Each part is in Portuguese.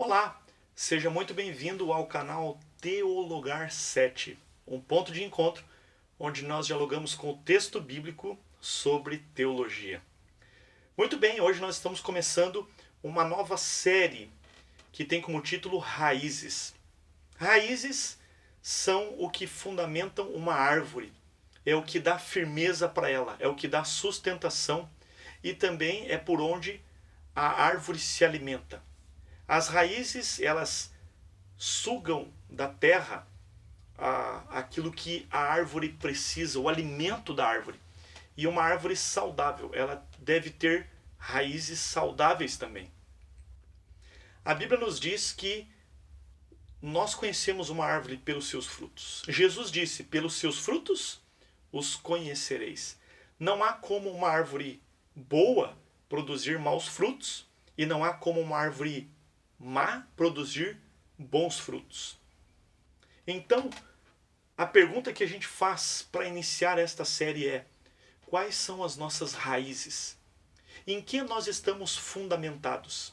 Olá, seja muito bem-vindo ao canal Teologar 7, um ponto de encontro onde nós dialogamos com o texto bíblico sobre teologia. Muito bem, hoje nós estamos começando uma nova série que tem como título Raízes. Raízes são o que fundamentam uma árvore, é o que dá firmeza para ela, é o que dá sustentação e também é por onde a árvore se alimenta. As raízes, elas sugam da terra aquilo que a árvore precisa, o alimento da árvore. E uma árvore saudável, ela deve ter raízes saudáveis também. A Bíblia nos diz que nós conhecemos uma árvore pelos seus frutos. Jesus disse, pelos seus frutos os conhecereis. Não há como uma árvore boa produzir maus frutos e não há como uma árvore má produzir bons frutos. Então, a pergunta que a gente faz para iniciar esta série é: quais são as nossas raízes? Em que nós estamos fundamentados?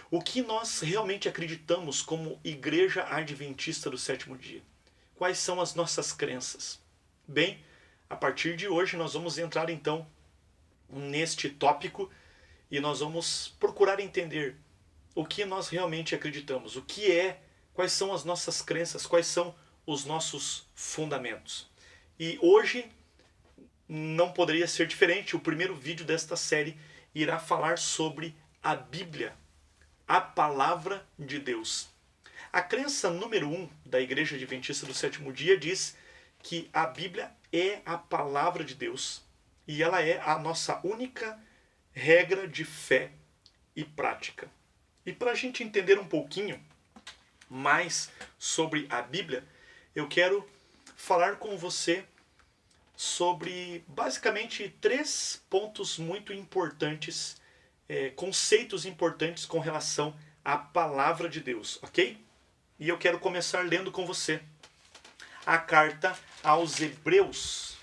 O que nós realmente acreditamos como Igreja Adventista do Sétimo Dia? Quais são as nossas crenças? Bem, a partir de hoje nós vamos entrar então neste tópico e nós vamos procurar entender o que nós realmente acreditamos, quais são as nossas crenças, quais são os nossos fundamentos. E hoje não poderia ser diferente, o primeiro vídeo desta série irá falar sobre a Bíblia, a Palavra de Deus. A crença número 1 da Igreja Adventista do Sétimo Dia diz que a Bíblia é a Palavra de Deus e ela é a nossa única regra de fé e prática. E para a gente entender um pouquinho mais sobre a Bíblia, eu quero falar com você sobre basicamente 3 pontos muito importantes, conceitos importantes com relação à Palavra de Deus, ok? E eu quero começar lendo com você a carta aos Hebreus.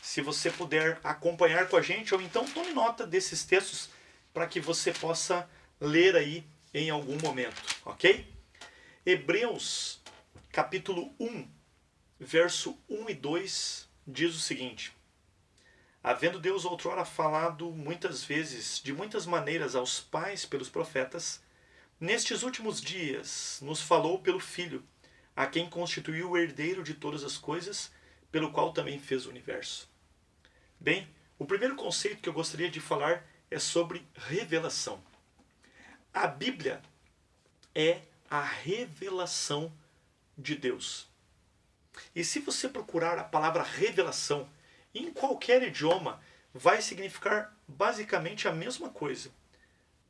Se você puder acompanhar com a gente, ou então tome nota desses textos para que você possa ler aí em algum momento, ok? Hebreus, capítulo 1, verso 1 e 2, diz o seguinte: havendo Deus outrora falado muitas vezes, de muitas maneiras aos pais pelos profetas, nestes últimos dias nos falou pelo Filho, a quem constituiu o herdeiro de todas as coisas, pelo qual também fez o universo. Bem, o primeiro conceito que eu gostaria de falar é sobre revelação. A Bíblia é a revelação de Deus. E se você procurar a palavra revelação em qualquer idioma, vai significar basicamente a mesma coisa.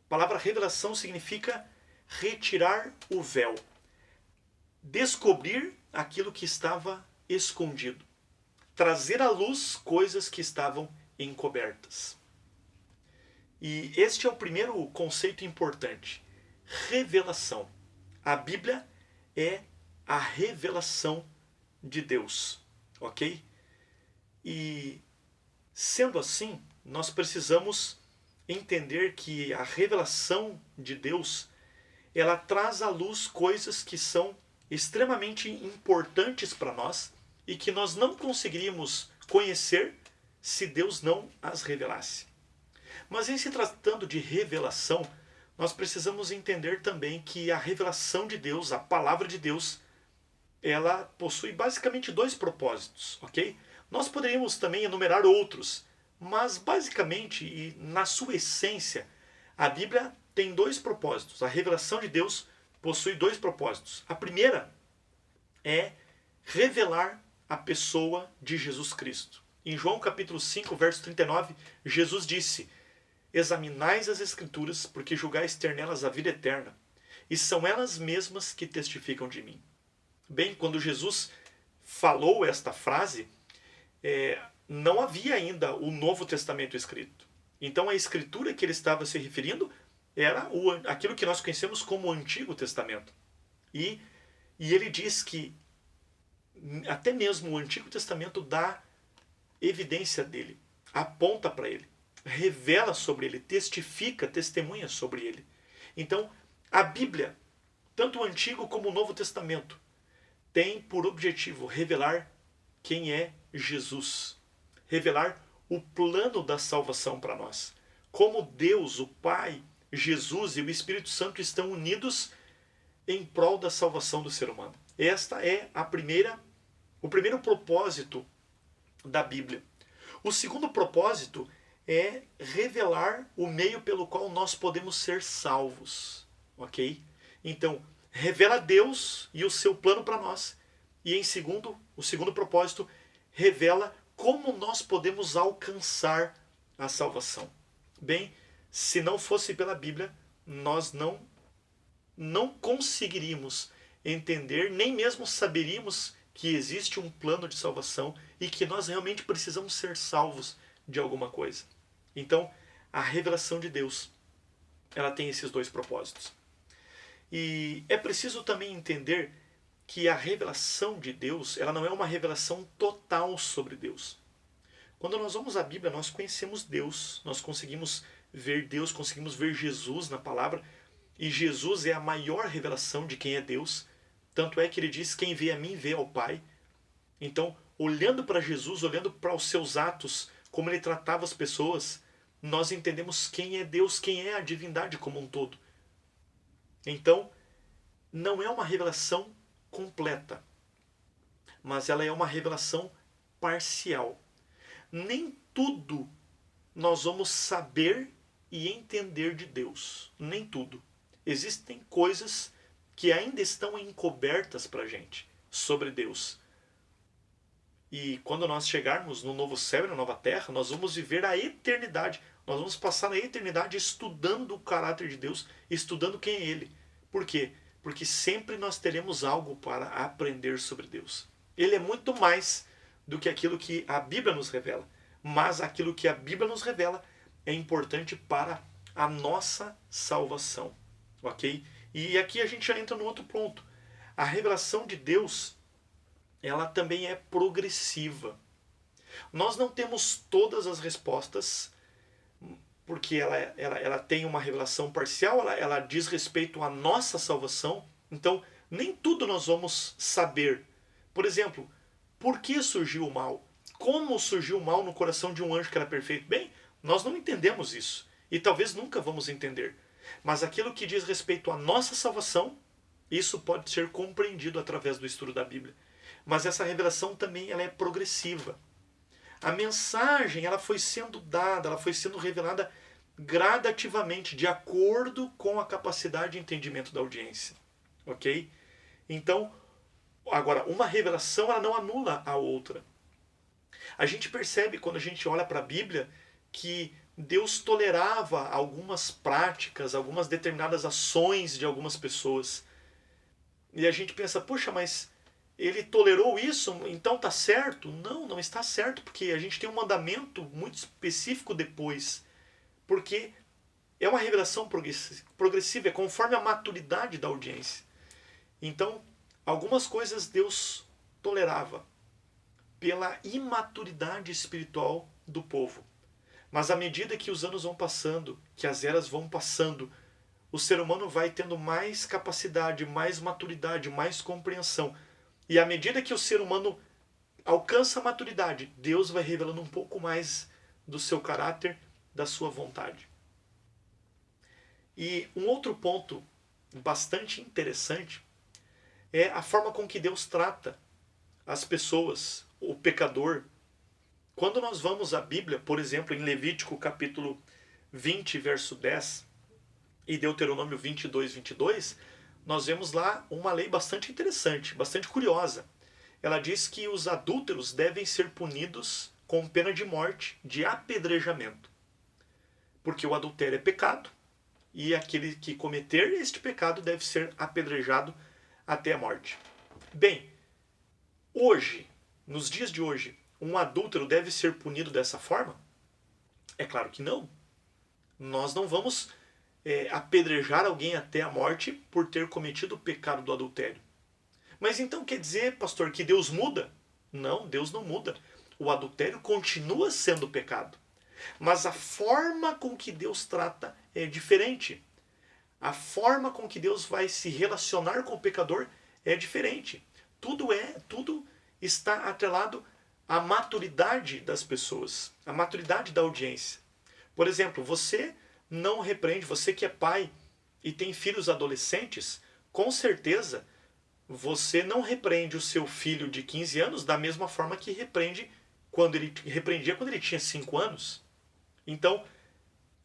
A palavra revelação significa retirar o véu, descobrir aquilo que estava escondido, trazer à luz coisas que estavam encobertas. E este é o primeiro conceito importante. Revelação. A Bíblia é a revelação de Deus, ok? E sendo assim, nós precisamos entender que a revelação de Deus, ela traz à luz coisas que são extremamente importantes para nós e que nós não conseguiríamos conhecer se Deus não as revelasse. Mas em se tratando de revelação, nós precisamos entender também que a revelação de Deus, a palavra de Deus, ela possui basicamente 2 propósitos, ok? Nós poderíamos também enumerar outros, mas basicamente e na sua essência, a Bíblia tem 2 propósitos. A revelação de Deus possui 2 propósitos. A primeira é revelar a pessoa de Jesus Cristo. Em João capítulo 5, verso 39, Jesus disse: examinais as Escrituras, porque julgais ter nelas a vida eterna, e são elas mesmas que testificam de mim. Bem, quando Jesus falou esta frase, não havia ainda o Novo Testamento escrito. Então a Escritura que ele estava se referindo era aquilo que nós conhecemos como o Antigo Testamento. E ele diz que até mesmo o Antigo Testamento dá evidência dele, aponta para ele, revela sobre ele, testifica, testemunha sobre ele. Então, a Bíblia Tanto o Antigo como o Novo Testamento tem por objetivo revelar quem é Jesus. Revelar o plano da salvação para nós. Como Deus, o Pai, Jesus e o Espírito Santo estão unidos em prol da salvação do ser humano. Esta é o primeiro propósito da Bíblia. O segundo propósito é revelar o meio pelo qual nós podemos ser salvos. Ok? Então, revela Deus e o seu plano para nós. E o segundo propósito, revela como nós podemos alcançar a salvação. Bem, se não fosse pela Bíblia, nós não conseguiríamos entender, nem mesmo saberíamos que existe um plano de salvação e que nós realmente precisamos ser salvos de alguma coisa. Então, a revelação de Deus, ela tem esses dois propósitos. E é preciso também entender que a revelação de Deus, ela não é uma revelação total sobre Deus. Quando nós vamos à Bíblia, nós conhecemos Deus, nós conseguimos ver Deus, conseguimos ver Jesus na palavra, e Jesus é a maior revelação de quem é Deus. Tanto é que ele diz, quem vê a mim vê ao Pai. Então, olhando para Jesus, olhando para os seus atos, como ele tratava as pessoas, nós entendemos quem é Deus, quem é a divindade como um todo. Então, não é uma revelação completa, mas ela é uma revelação parcial. Nem tudo nós vamos saber e entender de Deus. Nem tudo. Existem coisas que ainda estão encobertas para a gente sobre Deus. E quando nós chegarmos no novo céu e na nova terra, nós vamos viver a eternidade. Nós vamos passar a eternidade estudando o caráter de Deus, estudando quem é Ele. Por quê? Porque sempre nós teremos algo para aprender sobre Deus. Ele é muito mais do que aquilo que a Bíblia nos revela. Mas aquilo que a Bíblia nos revela é importante para a nossa salvação. Ok? E aqui a gente já entra no outro ponto. A revelação de Deus, ela também é progressiva. Nós não temos todas as respostas, porque ela tem uma revelação parcial, ela diz respeito à nossa salvação. Então, nem tudo nós vamos saber. Por exemplo, por que surgiu o mal? Como surgiu o mal no coração de um anjo que era perfeito? Bem, nós não entendemos isso. E talvez nunca vamos entender. Mas aquilo que diz respeito à nossa salvação, isso pode ser compreendido através do estudo da Bíblia. Mas essa revelação também ela é progressiva. A mensagem ela foi sendo dada, ela foi sendo revelada gradativamente, de acordo com a capacidade de entendimento da audiência. Ok? Então, agora, uma revelação ela não anula a outra. A gente percebe quando a gente olha para a Bíblia que Deus tolerava algumas práticas, algumas determinadas ações de algumas pessoas. E a gente pensa, poxa, mas ele tolerou isso, então está certo? Não, não está certo, porque a gente tem um mandamento muito específico depois. Porque é uma revelação progressiva, é conforme a maturidade da audiência. Então, algumas coisas Deus tolerava pela imaturidade espiritual do povo. Mas à medida que os anos vão passando, que as eras vão passando, o ser humano vai tendo mais capacidade, mais maturidade, mais compreensão. E à medida que o ser humano alcança a maturidade, Deus vai revelando um pouco mais do seu caráter, da sua vontade. E um outro ponto bastante interessante é a forma com que Deus trata as pessoas, o pecador. Quando nós vamos à Bíblia, por exemplo, em Levítico capítulo 20, verso 10, e Deuteronômio 22, 22, nós vemos lá uma lei bastante interessante, bastante curiosa. Ela diz que os adúlteros devem ser punidos com pena de morte, de apedrejamento. Porque o adultério é pecado, e aquele que cometer este pecado deve ser apedrejado até a morte. Bem, hoje, nos dias de hoje, um adúltero deve ser punido dessa forma? É claro que não. Nós não vamos apedrejar alguém até a morte por ter cometido o pecado do adultério. Mas então quer dizer, pastor, que Deus muda? Não, Deus não muda. O adultério continua sendo pecado. Mas a forma com que Deus trata é diferente. A forma com que Deus vai se relacionar com o pecador é diferente. Tudo está atrelado à maturidade das pessoas, à maturidade da audiência. Por exemplo, você não repreende, você que é pai e tem filhos adolescentes, com certeza você não repreende o seu filho de 15 anos da mesma forma que repreendia quando ele tinha 5 anos. Então,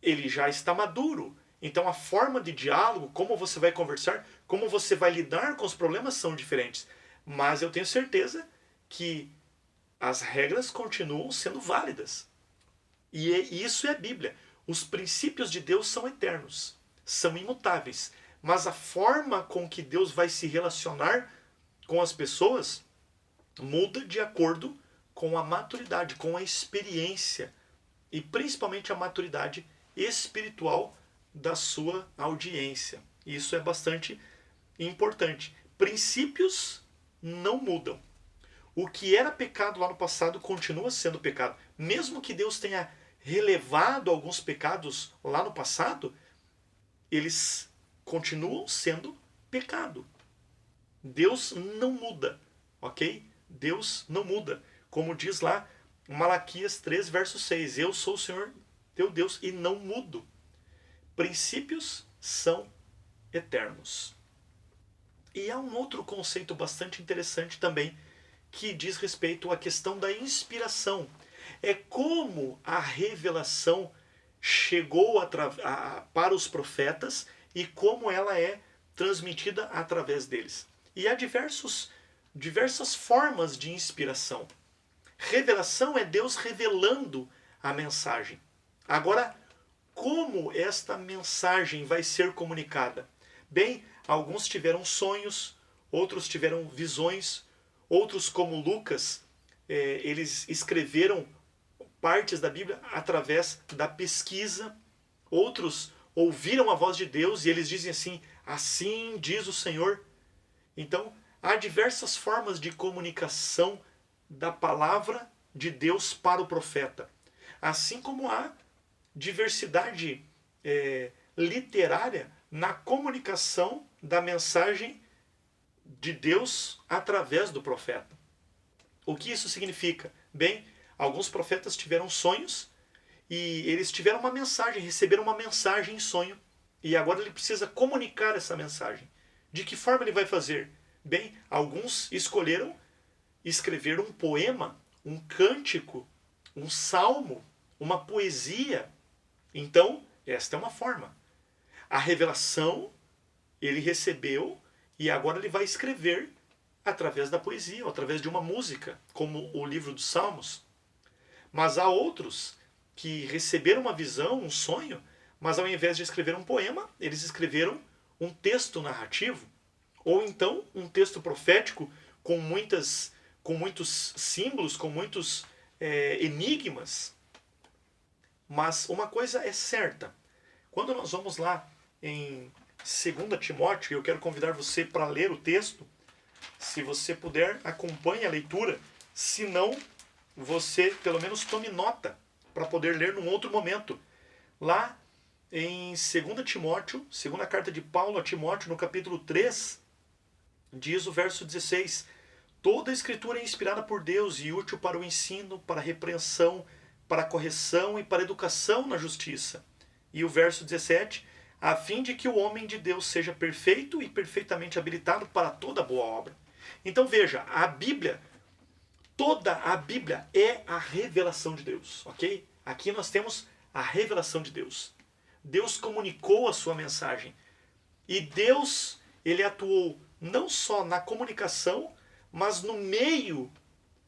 ele já está maduro. Então, a forma de diálogo, como você vai conversar, como você vai lidar com os problemas são diferentes. Mas eu tenho certeza que as regras continuam sendo válidas. E isso é a Bíblia. Os princípios de Deus são eternos, são imutáveis. Mas a forma com que Deus vai se relacionar com as pessoas muda de acordo com a maturidade, com a experiência e principalmente a maturidade espiritual da sua audiência. Isso é bastante importante. Princípios não mudam. O que era pecado lá no passado continua sendo pecado. Mesmo que Deus tenha relevado alguns pecados lá no passado, eles continuam sendo pecado. Deus não muda, ok? Deus não muda. Como diz lá Malaquias 3, verso 6. Eu sou o Senhor teu Deus e não mudo. Princípios são eternos. E há um outro conceito bastante interessante também, que diz respeito à questão da inspiração. É como a revelação chegou para os profetas e como ela é transmitida através deles. E há diversas formas de inspiração. Revelação é Deus revelando a mensagem. Agora, como esta mensagem vai ser comunicada? Bem, alguns tiveram sonhos, outros tiveram visões, outros, como Lucas, eles escreveram partes da Bíblia através da pesquisa. Outros ouviram a voz de Deus e eles dizem assim: assim diz o Senhor. Então, há diversas formas de comunicação da palavra de Deus para o profeta. Assim como há diversidade literária na comunicação da mensagem de Deus através do profeta. O que isso significa? Bem, alguns profetas tiveram sonhos e eles tiveram uma mensagem, receberam uma mensagem em sonho e agora ele precisa comunicar essa mensagem. De que forma ele vai fazer? Bem, alguns escolheram escrever um poema, um cântico, um salmo, uma poesia. Então, esta é uma forma. A revelação ele recebeu e agora ele vai escrever através da poesia, ou através de uma música, como o livro dos Salmos. Mas há outros que receberam uma visão, um sonho, mas ao invés de escrever um poema, eles escreveram um texto narrativo, ou então um texto profético com muitos símbolos, com muitos enigmas. Mas uma coisa é certa. Quando nós vamos lá em 2 Timóteo, eu quero convidar você para ler o texto. Se você puder, acompanhe a leitura. Se não, você pelo menos tome nota para poder ler num outro momento. Lá em 2 Timóteo, segunda carta de Paulo a Timóteo, no capítulo 3, diz o verso 16: toda a escritura é inspirada por Deus e útil para o ensino, para a repreensão, para a correção e para a educação na justiça. E o verso 17: a fim de que o homem de Deus seja perfeito e perfeitamente habilitado para toda boa obra. Então veja, a Bíblia, toda a Bíblia é a revelação de Deus, ok? Aqui nós temos a revelação de Deus. Deus comunicou a sua mensagem. E Deus, ele atuou não só na comunicação, mas no meio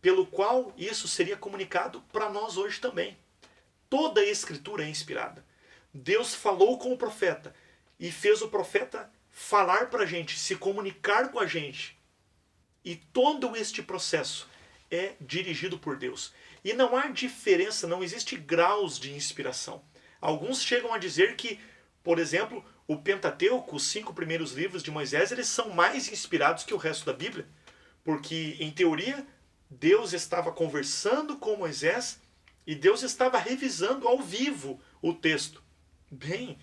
pelo qual isso seria comunicado para nós hoje também. Toda a Escritura é inspirada. Deus falou com o profeta e fez o profeta falar para a gente, se comunicar com a gente. E todo este processo é dirigido por Deus. E não há diferença, não existe graus de inspiração. Alguns chegam a dizer que, por exemplo, o Pentateuco, os 5 primeiros livros de Moisés, eles são mais inspirados que o resto da Bíblia. Porque, em teoria, Deus estava conversando com Moisés e Deus estava revisando ao vivo o texto. Bem,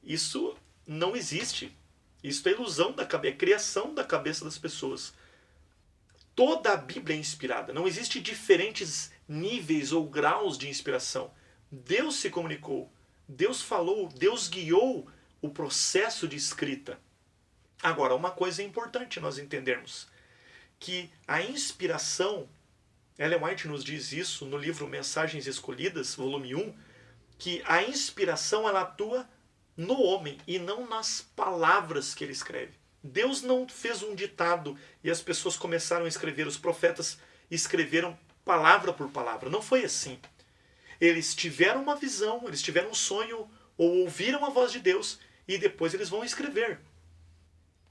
isso não existe. Isso é ilusão da cabeça, é criação da cabeça das pessoas. Toda a Bíblia é inspirada. Não existe diferentes níveis ou graus de inspiração. Deus se comunicou, Deus falou, Deus guiou o processo de escrita. Agora, uma coisa é importante nós entendermos, que a inspiração, Ellen White nos diz isso no livro Mensagens Escolhidas, volume 1, que a inspiração ela atua no homem e não nas palavras que ele escreve. Deus não fez um ditado e as pessoas começaram a escrever, os profetas escreveram palavra por palavra. Não foi assim. Eles tiveram uma visão, eles tiveram um sonho, ou ouviram a voz de Deus, e depois eles vão escrever.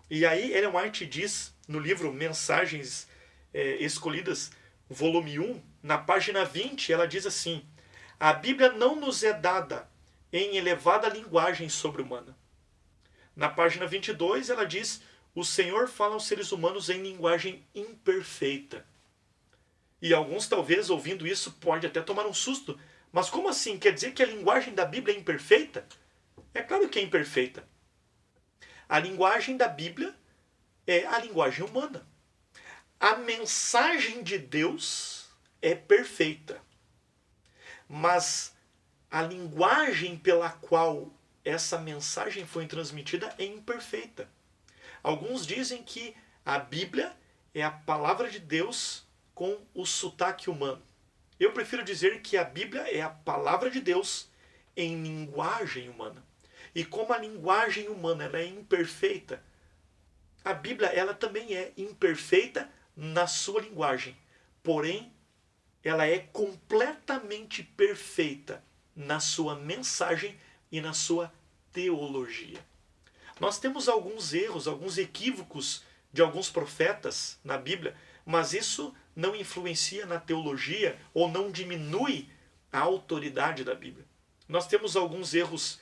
E aí Ellen White diz, no livro Mensagens Escolhidas, volume 1, na página 20, ela diz assim: a Bíblia não nos é dada em elevada linguagem sobre-humana. Na página 22, ela diz: o Senhor fala aos seres humanos em linguagem imperfeita. E alguns, talvez, ouvindo isso, pode até tomar um susto. Mas como assim? Quer dizer que a linguagem da Bíblia é imperfeita? É claro que é imperfeita. A linguagem da Bíblia é a linguagem humana. A mensagem de Deus é perfeita. Mas a linguagem pela qual essa mensagem foi transmitida é imperfeita. Alguns dizem que a Bíblia é a palavra de Deus com o sotaque humano. Eu prefiro dizer que a Bíblia é a palavra de Deus em linguagem humana. E como a linguagem humana ela é imperfeita, a Bíblia ela também é imperfeita na sua linguagem. Porém, ela é completamente perfeita na sua mensagem e na sua teologia. Nós temos alguns erros, alguns equívocos de alguns profetas na Bíblia, mas isso não influencia na teologia ou não diminui a autoridade da Bíblia. Nós temos alguns erros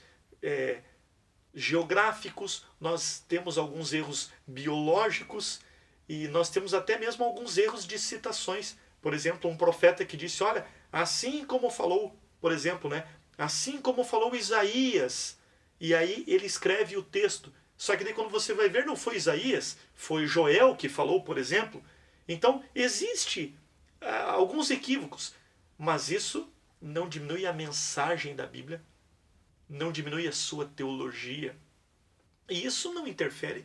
geográficos, nós temos alguns erros biológicos e nós temos até mesmo alguns erros de citações. Por exemplo, um profeta que disse, olha, assim como falou, por exemplo, né, assim como falou Isaías, e aí ele escreve o texto. Só que daí quando você vai ver, não foi Isaías, foi Joel que falou, por exemplo. Então, existe alguns equívocos, mas isso não diminui a mensagem da Bíblia, não diminui a sua teologia. E isso não interfere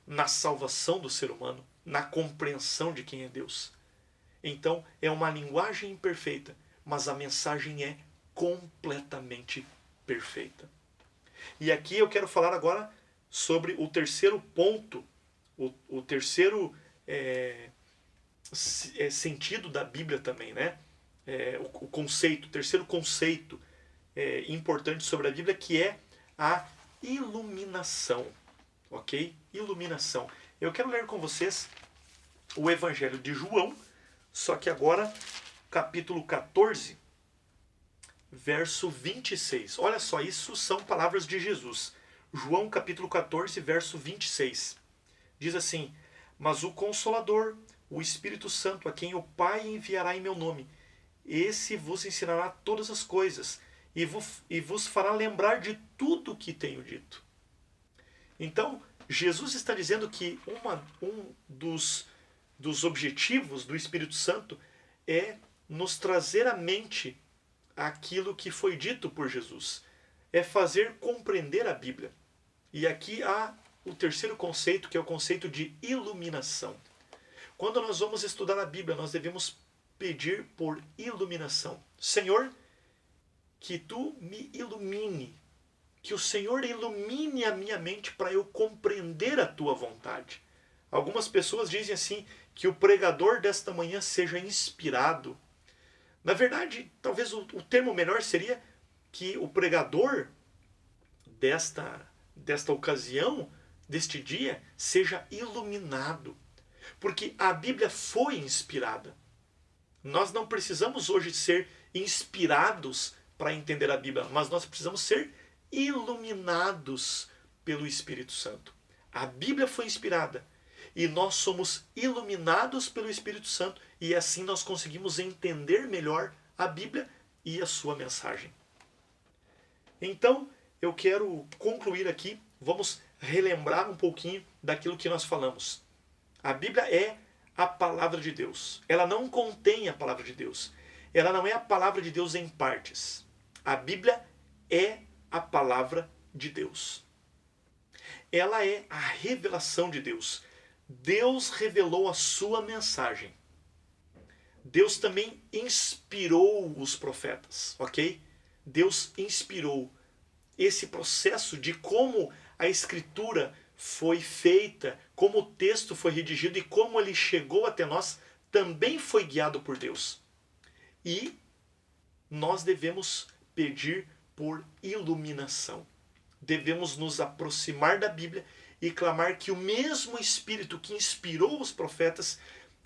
na salvação do ser humano, na compreensão de quem é Deus. Então, é uma linguagem imperfeita, mas a mensagem é completamente perfeita. E aqui eu quero falar agora sobre o terceiro ponto, o terceiro sentido da Bíblia também, né? O conceito, o terceiro conceito importante sobre a Bíblia, que é a iluminação, ok? Iluminação. Eu quero ler com vocês o Evangelho de João, só que agora, capítulo 14, verso 26. Olha só, isso são palavras de Jesus. João capítulo 14, verso 26. Diz assim: mas o Consolador, o Espírito Santo, a quem o Pai enviará em meu nome, esse vos ensinará todas as coisas e vos fará lembrar de tudo o que tenho dito. Então, Jesus está dizendo que um dos objetivos do Espírito Santo é nos trazer à mente aquilo que foi dito por Jesus. É fazer compreender a Bíblia. E aqui há o terceiro conceito, que é o conceito de iluminação. Quando nós vamos estudar a Bíblia, nós devemos pedir por iluminação. Senhor, que tu me ilumine, que o Senhor ilumine a minha mente para eu compreender a tua vontade. Algumas pessoas dizem assim, que o pregador desta manhã seja inspirado. Na verdade, talvez o termo melhor seria que o pregador desta ocasião, deste dia, seja iluminado. Porque a Bíblia foi inspirada. Nós não precisamos hoje ser inspirados para entender a Bíblia, mas nós precisamos ser iluminados pelo Espírito Santo. A Bíblia foi inspirada e nós somos iluminados pelo Espírito Santo e assim nós conseguimos entender melhor a Bíblia e a sua mensagem. Então, eu quero concluir aqui, vamos relembrar um pouquinho daquilo que nós falamos. A Bíblia é a palavra de Deus. Ela não contém a palavra de Deus. Ela não é a palavra de Deus em partes. A Bíblia é a palavra de Deus. Ela é a revelação de Deus. Deus revelou a sua mensagem. Deus também inspirou os profetas, ok? Deus inspirou esse processo de como a escritura foi feita, como o texto foi redigido e como ele chegou até nós, também foi guiado por Deus. E nós devemos pedir por iluminação. Devemos nos aproximar da Bíblia e clamar que o mesmo Espírito que inspirou os profetas,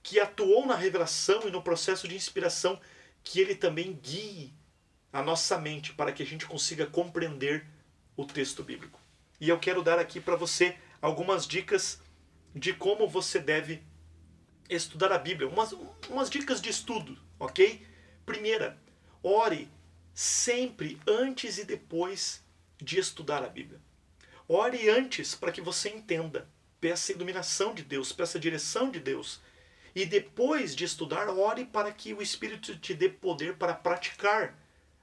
que atuou na revelação e no processo de inspiração, que ele também guie a nossa mente para que a gente consiga compreender o texto bíblico. E eu quero dar aqui para você algumas dicas de como você deve estudar a Bíblia. Umas dicas de estudo, ok? Primeira, ore sempre antes e depois de estudar a Bíblia. Ore antes para que você entenda. Peça a iluminação de Deus, peça a direção de Deus. E depois de estudar, ore para que o Espírito te dê poder para praticar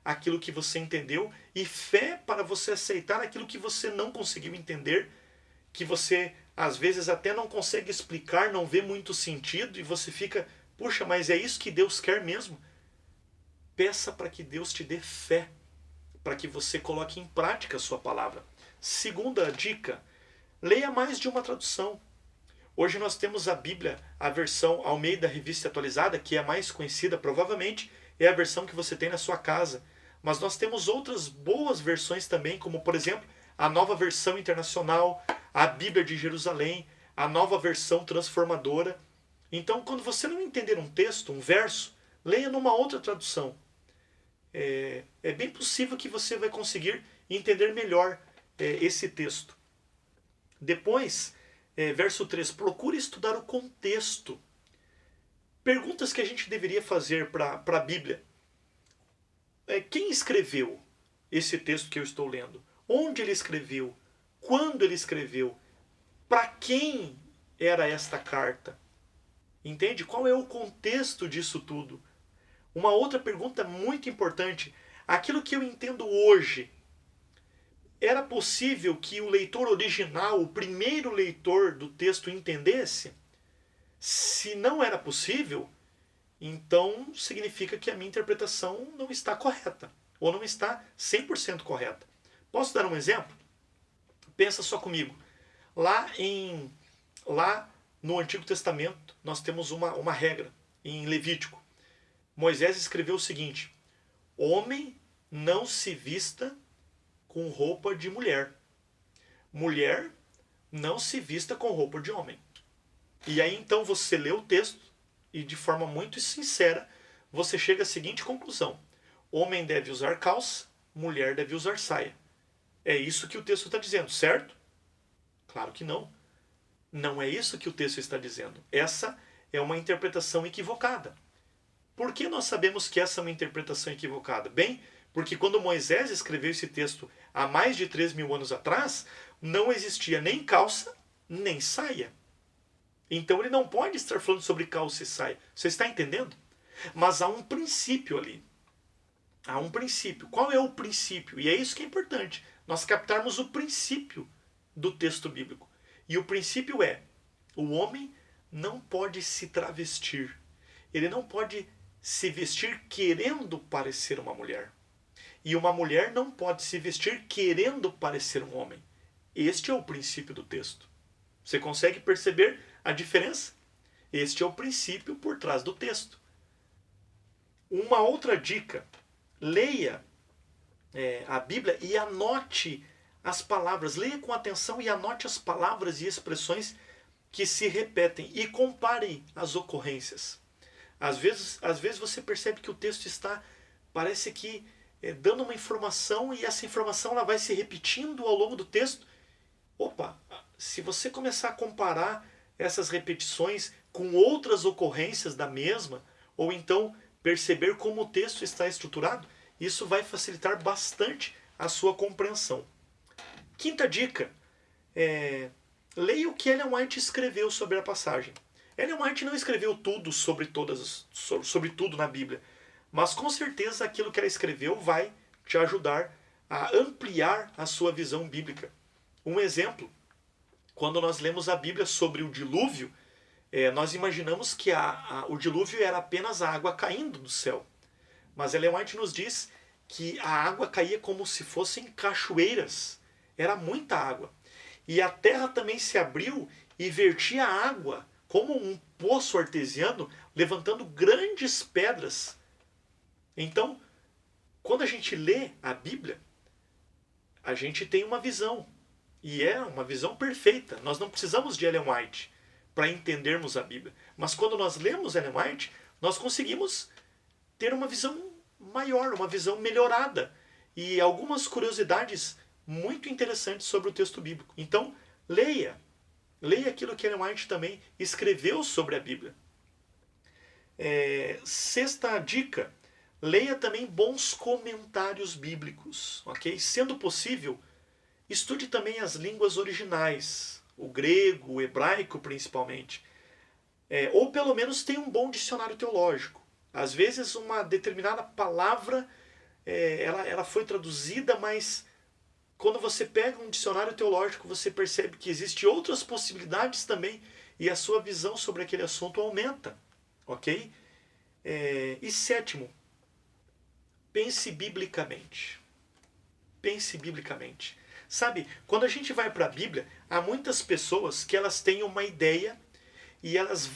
aquilo que você entendeu e fé para você aceitar aquilo que você não conseguiu entender, que você às vezes até não consegue explicar, não vê muito sentido e você fica, puxa, mas é isso que Deus quer mesmo? Peça para que Deus te dê fé, para que você coloque em prática a sua palavra. Segunda dica, leia mais de uma tradução. Hoje nós temos a Bíblia, a versão Almeida Revista Atualizada, que é a mais conhecida, provavelmente é a versão que você tem na sua casa. Mas nós temos outras boas versões também, como por exemplo, a Nova Versão Internacional, a Bíblia de Jerusalém, a Nova Versão Transformadora. Então, quando você não entender um texto, um verso, leia numa outra tradução. É bem possível que você vai conseguir entender melhor esse texto. Depois, verso 3, procure estudar o contexto. Perguntas que a gente deveria fazer para a Bíblia. Quem escreveu esse texto que eu estou lendo? Onde ele escreveu? Quando ele escreveu? Para quem era esta carta? Entende? Qual é o contexto disso tudo? Uma outra pergunta muito importante. Aquilo que eu entendo hoje, era possível que o leitor original, o primeiro leitor do texto, entendesse? Se não era possível, então significa que a minha interpretação não está correta, ou não está 100% correta. Posso dar um exemplo? Pensa só comigo. Lá no Antigo Testamento, nós temos uma regra, em Levítico. Moisés escreveu o seguinte: homem não se vista com roupa de mulher. Mulher não se vista com roupa de homem. E aí então você lê o texto e de forma muito sincera você chega à seguinte conclusão: homem deve usar calça, mulher deve usar saia. É isso que o texto está dizendo, certo? Claro que não. Não é isso que o texto está dizendo. Essa é uma interpretação equivocada. Por que nós sabemos que essa é uma interpretação equivocada? Bem, porque quando Moisés escreveu esse texto há mais de 3.000 anos atrás, não existia nem calça, nem saia. Então ele não pode estar falando sobre calça e saia. Você está entendendo? Mas há um princípio ali. Há um princípio. Qual é o princípio? E é isso que é importante. Nós captarmos o princípio do texto bíblico. E o princípio é: o homem não pode se travestir. Ele não pode se vestir querendo parecer uma mulher. E uma mulher não pode se vestir querendo parecer um homem. Este é o princípio do texto. Você consegue perceber a diferença? Este é o princípio por trás do texto. Uma outra dica: leia a Bíblia e anote as palavras. Leia com atenção e anote as palavras e expressões que se repetem e compare as ocorrências. Às vezes você percebe que o texto está, parece que dando uma informação e essa informação ela vai se repetindo ao longo do texto. Opa, se você começar a comparar essas repetições com outras ocorrências da mesma, ou então perceber como o texto está estruturado, isso vai facilitar bastante a sua compreensão. Quinta dica, leia o que Ellen White escreveu sobre a passagem. Ellen White não escreveu tudo sobre tudo na Bíblia, mas com certeza aquilo que ela escreveu vai te ajudar a ampliar a sua visão bíblica. Um exemplo, quando nós lemos a Bíblia sobre o dilúvio, nós imaginamos que o dilúvio era apenas a água caindo do céu. Mas Ellen White nos diz que a água caía como se fossem cachoeiras. Era muita água. E a terra também se abriu e vertia água como um poço artesiano, levantando grandes pedras. Então, quando a gente lê a Bíblia, a gente tem uma visão. E é uma visão perfeita. Nós não precisamos de Ellen White para entendermos a Bíblia. Mas quando nós lemos Ellen White, nós conseguimos ter uma visão maior, uma visão melhorada. E algumas curiosidades muito interessantes sobre o texto bíblico. Então, leia. Leia aquilo que Ellen White também escreveu sobre a Bíblia. Sexta dica. Leia também bons comentários bíblicos. Ok? Sendo possível, estude também as línguas originais. O grego, o hebraico principalmente. Ou pelo menos tenha um bom dicionário teológico. Às vezes uma determinada palavra ela foi traduzida, mas quando você pega um dicionário teológico, você percebe que existem outras possibilidades também e a sua visão sobre aquele assunto aumenta. Ok? E sétimo, pense biblicamente. Pense biblicamente. Sabe, quando a gente vai para a Bíblia, há muitas pessoas que elas têm uma ideia e elas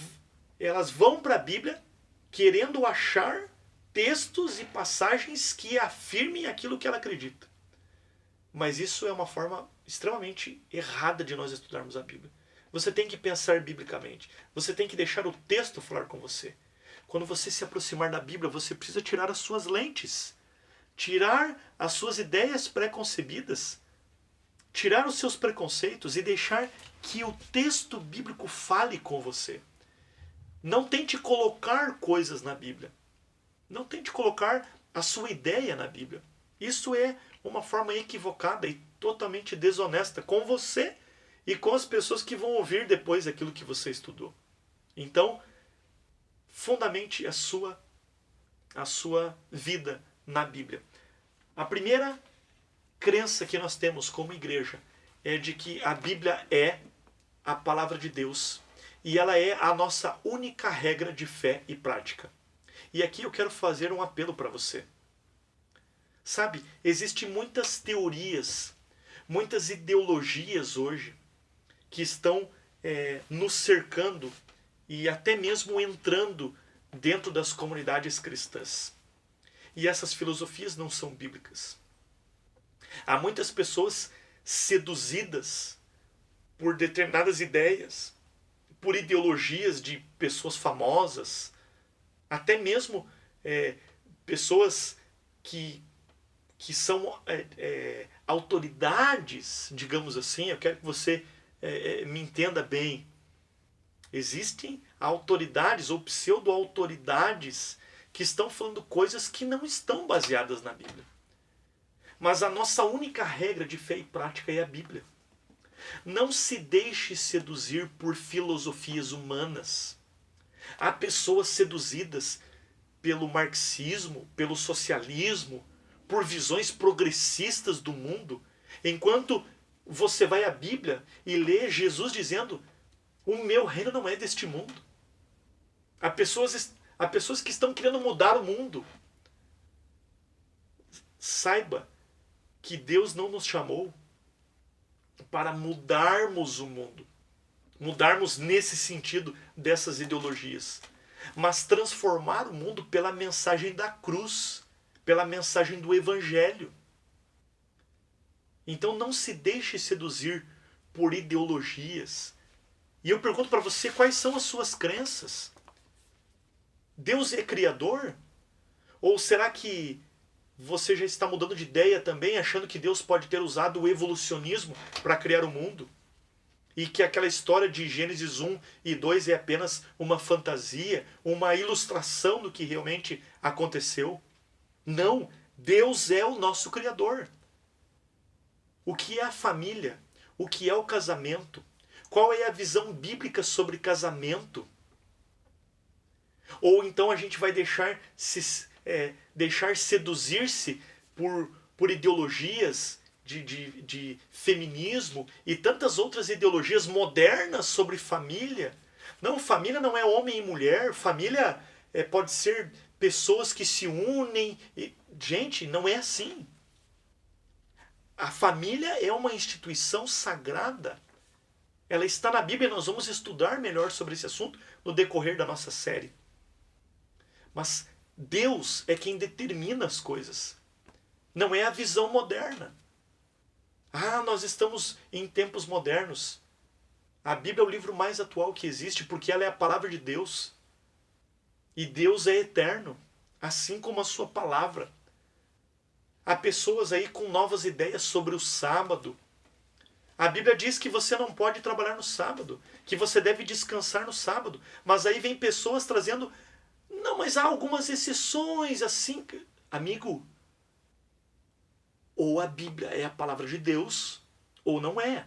vão para a Bíblia querendo achar textos e passagens que afirmem aquilo que ela acredita. Mas isso é uma forma extremamente errada de nós estudarmos a Bíblia. Você tem que pensar biblicamente. Você tem que deixar o texto falar com você. Quando você se aproximar da Bíblia, você precisa tirar as suas lentes. Tirar as suas ideias pré-concebidas. Tirar os seus preconceitos e deixar que o texto bíblico fale com você. Não tente colocar coisas na Bíblia. Não tente colocar a sua ideia na Bíblia. Isso é uma forma equivocada e totalmente desonesta com você e com as pessoas que vão ouvir depois aquilo que você estudou. Então, fundamente a sua vida na Bíblia. A primeira crença que nós temos como igreja é de que a Bíblia é a palavra de Deus e ela é a nossa única regra de fé e prática. E aqui eu quero fazer um apelo para você. Sabe, existem muitas teorias, muitas ideologias hoje que estão nos cercando e até mesmo entrando dentro das comunidades cristãs. E essas filosofias não são bíblicas. Há muitas pessoas seduzidas por determinadas ideias, por ideologias de pessoas famosas, até mesmo pessoas que são autoridades, digamos assim. Eu quero que você me entenda bem. Existem autoridades ou pseudo-autoridades que estão falando coisas que não estão baseadas na Bíblia. Mas a nossa única regra de fé e prática é a Bíblia. Não se deixe seduzir por filosofias humanas. Há pessoas seduzidas pelo marxismo, pelo socialismo, por visões progressistas do mundo, enquanto você vai à Bíblia e lê Jesus dizendo: o meu reino não é deste mundo. Há pessoas que estão querendo mudar o mundo. Saiba que Deus não nos chamou para mudarmos o mundo. Mudarmos nesse sentido dessas ideologias. Mas transformar o mundo pela mensagem da cruz, pela mensagem do Evangelho. Então não se deixe seduzir por ideologias. E eu pergunto para você, quais são as suas crenças? Deus é criador? Ou será que você já está mudando de ideia também, achando que Deus pode ter usado o evolucionismo para criar o mundo? E que aquela história de Gênesis 1 e 2 é apenas uma fantasia, uma ilustração do que realmente aconteceu? Não, Deus é o nosso Criador. o que é a família, o que é o casamento, qual é a visão bíblica sobre casamento. Ou então a gente vai deixar seduzir-se por ideologias de feminismo e tantas outras ideologias modernas sobre família. Não, família não é homem e mulher, família pode ser pessoas que se unem. Gente, não é assim. A família é uma instituição sagrada. Ela está na Bíblia, nós vamos estudar melhor sobre esse assunto no decorrer da nossa série. Mas Deus é quem determina as coisas. Não é a visão moderna. Nós estamos em tempos modernos. A Bíblia é o livro mais atual que existe porque ela é a palavra de Deus. E Deus é eterno, assim como a sua palavra. Há pessoas aí com novas ideias sobre o sábado. A Bíblia diz que você não pode trabalhar no sábado, que você deve descansar no sábado. Mas aí vem pessoas trazendo, não, mas há algumas exceções assim. Amigo, ou a Bíblia é a palavra de Deus, ou não é.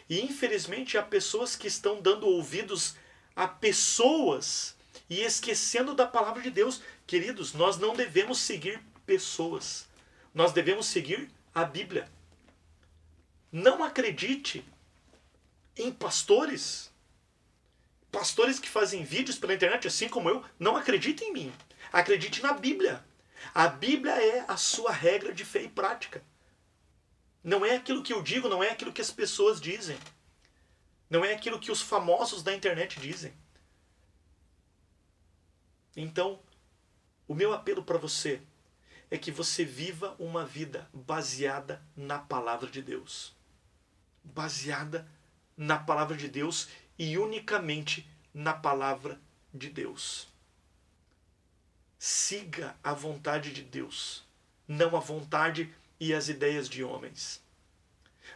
E infelizmente há pessoas que estão dando ouvidos a pessoas e esquecendo da palavra de Deus. Queridos, nós não devemos seguir pessoas. Nós devemos seguir a Bíblia. Não acredite em pastores. Pastores que fazem vídeos pela internet, assim como eu, não acredite em mim. Acredite na Bíblia. A Bíblia é a sua regra de fé e prática. Não é aquilo que eu digo, não é aquilo que as pessoas dizem. Não é aquilo que os famosos da internet dizem. Então, o meu apelo para você é que você viva uma vida baseada na palavra de Deus. Baseada na palavra de Deus e unicamente na palavra de Deus. Siga a vontade de Deus, não a vontade e as ideias de homens.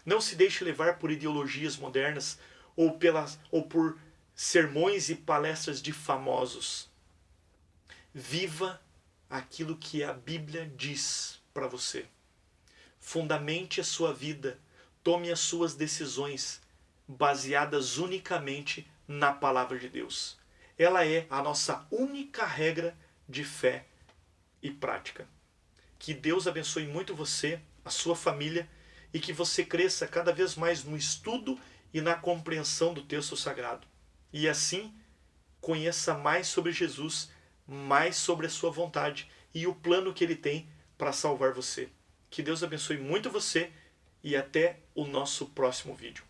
Não se deixe levar por ideologias modernas ou por sermões e palestras de famosos. Viva aquilo que a Bíblia diz para você. Fundamente a sua vida, tome as suas decisões baseadas unicamente na palavra de Deus. Ela é a nossa única regra de fé e prática. Que Deus abençoe muito você, a sua família, e que você cresça cada vez mais no estudo e na compreensão do texto sagrado. E assim, conheça mais sobre Jesus, mais sobre a sua vontade e o plano que Ele tem para salvar você. Que Deus abençoe muito você e até o nosso próximo vídeo.